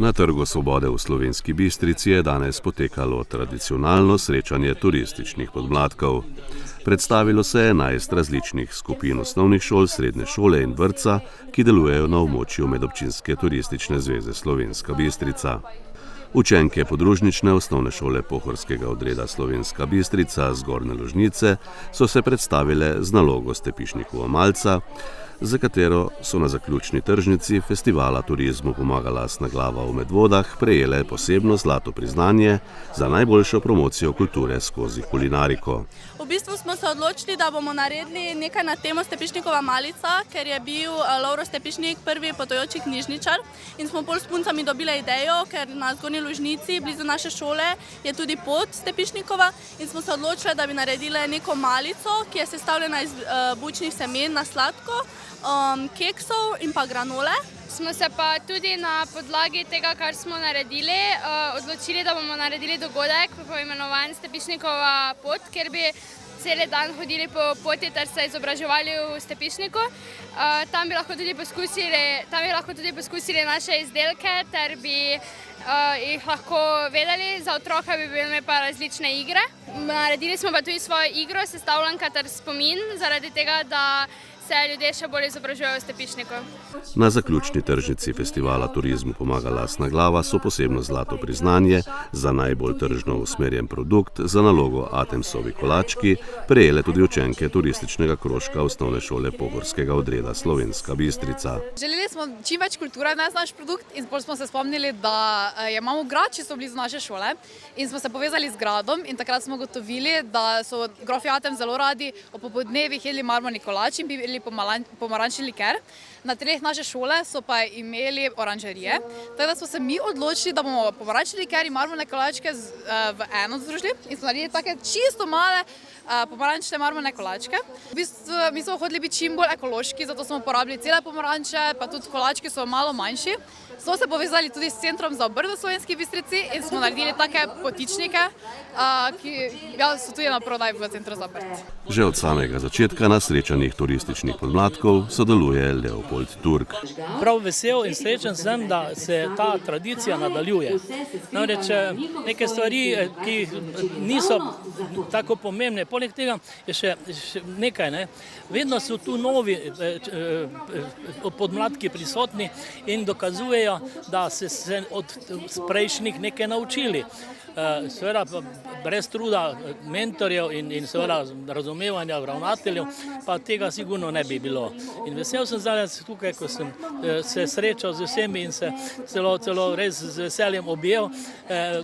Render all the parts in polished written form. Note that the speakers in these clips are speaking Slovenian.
Na Trgu Svobode v Slovenski Bistrici je danes potekalo tradicionalno srečanje turističnih podmladkov. Predstavilo se je 11 različnih skupin osnovnih šol, srednje šole in vrtca, ki delujejo na območju Medobčinske turistične zveze Slovenska Bistrica. Učenke podružnične osnovne šole pohorskega odreda Slovenska Bistrica z Gornje Lužnice so se predstavile z nalogo Stepišnikova malca, za katero so na zaključni tržnici festivala turizmu Pomaga lastna glava v Medvodah prejele posebno zlato priznanje za najboljšo promocijo kulture skozi kulinariko. V bistvu smo se odločili, da bomo naredili nekaj na temo Stepišnikova malica, ker je bil Lovro Stepišnik prvi potujoči knjižničar in smo pol s puncami dobili idejo, ker na Zgornji Lužnici, blizu naše šole, je tudi pot Stepišnikova in smo se odločili, da bi naredili neko malico, ki je sestavljena iz bučnih semen na sladko, keksov in pa granole. Smo se pa tudi na podlagi tega, kar smo naredili, odločili, da bomo naredili dogodek poimenovan Stepišnikova pot, kjer bi cel dan hodili po poti ter se izobraževali v Stepišniku. Tam bi lahko tudi poskusili naše izdelke ter bi jih lahko vedeli. Za otroka bi bile pa različne igre. Naredili smo pa tudi svojo igro, sestavljanka ter spomin, zaradi tega, da se ljudje še bolj izobražujejo v Stepišniku. Na zaključni tržnici festivala turizmu Pomaga lastna glava so posebno zlato priznanje za najbolj tržno usmerjen produkt za nalogo Atemsovi kolački prejele tudi učenke turističnega krožka osnovne šole pohorskega odreda Slovenska Bistrica. Želeli smo čim več kulture vnesti naš produkt in potem smo se spomnili, da imamo grad, ki so blizu naše šole in smo se povezali z gradom in takrat smo ugotovili, da so grofi Atem zelo radi ob popoldnevih jedli marmorni kolač in pili pomarančni liker. Na treh naše šole so pa imeli oranžerije. Tako da smo se mi odločili, da bomo pomarančni liker in marmorne kolačke v eno združili in smo naredili take čisto male pomarančne marmorne kolačke. V bistvu mi smo hodili biti čim bolj ekološki, zato smo uporabili cele pomaranče, pa tudi kolački so malo manjši. Smo se povezali tudi s Centrom za obrt v Slovenski Bistrici in smo naredili take potičnike, ki so tudi na prodaj v Centru za obrt. Že od samega začetka na srečanjih turističnih podmladkov sodeluje Leopold Turk. Prav vesel in srečen sem, da se ta tradicija nadaljuje. Namreč neke stvari, ki niso tako pomembne, poleg tega je še nekaj. Vedno so tu novi podmladki prisotni in dokazujejo, da so se od prejšnjih nekaj naučili. Seveda brez truda mentorjev in seveda razumevanja ravnateljev, pa tega sigurno ne bi bilo. In vesel sem danes tukaj, ko sem se srečal z vsemi in se celo res z veseljem objel,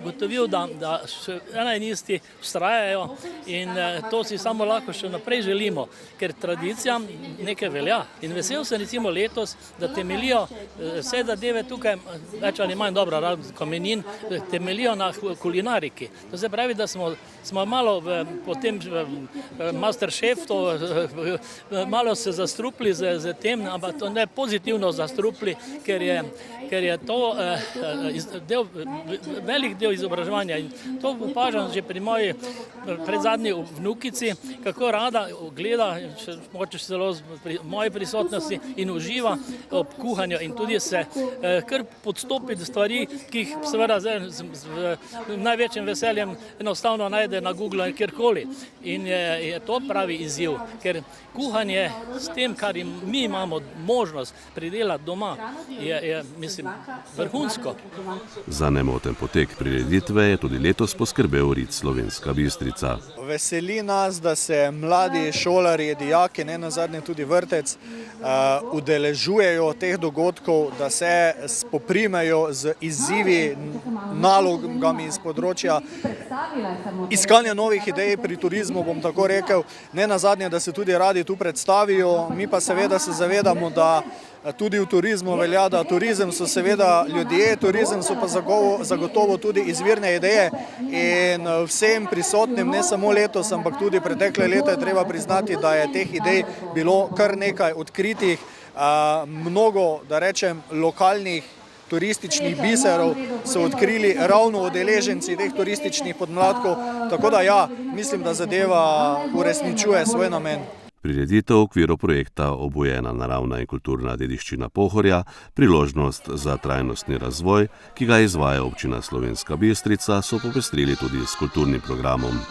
gotovil, da še ena in isti vztrajajo in to si samo lahko še naprej želimo, ker tradicija nekaj velja. In vesel sem recimo letos, da temelijo vse zadeve tukaj, več ali manj dobro, kamenin, temelijo na kulinariki. To se pravi, da smo malo potem Masterchef, malo se zastrupili z tem, ampak to ne pozitivno zastrupili, ker je to velik del izobraževanja. In to opažam že pri moji predzadnji vnukici, kako rada gleda, mogoče celo v moji prisotnosti in uživa ob kuhanju in tudi se kar podstopi stvari, ki jih seveda z največjim veseljem enostavno najde na Google in kjerkoli. In je to pravi izziv, ker kuhanje s tem, kar mi imamo možnost pridelati doma, je mislim, vrhunsko. Za nemoten potek prireditve je tudi letos poskrbel RID Slovenska Bistrica. Veseli nas, da se mladi šolarji, dijaki, nenazadnje tudi vrtec, udeležujejo teh dogodkov, da se spoprimejo z izzivi, nalogami iz področja iskanja novih idej pri turizmu, bom tako rekel. Nenazadnje, da se tudi radi tu predstavijo, mi pa seveda se zavedamo, da tudi v turizmu velja, da turizem so seveda ljudje, turizem so pa zagotovo tudi izvirne ideje in vsem prisotnim, ne samo letos, ampak tudi pretekle leta je treba priznati, da je teh idej bilo kar nekaj odkritih, mnogo, da rečem, lokalnih turističnih biserov so odkrili ravno udeleženci teh turističnih podmladkov, tako da ja, mislim, da zadeva uresničuje svoj namen. Prireditev v okviru projekta Obujena naravna in kulturna dediščina Pohorja, priložnost za trajnostni razvoj, ki ga izvaja občina Slovenska Bistrica, so popestrili tudi s kulturnim programom.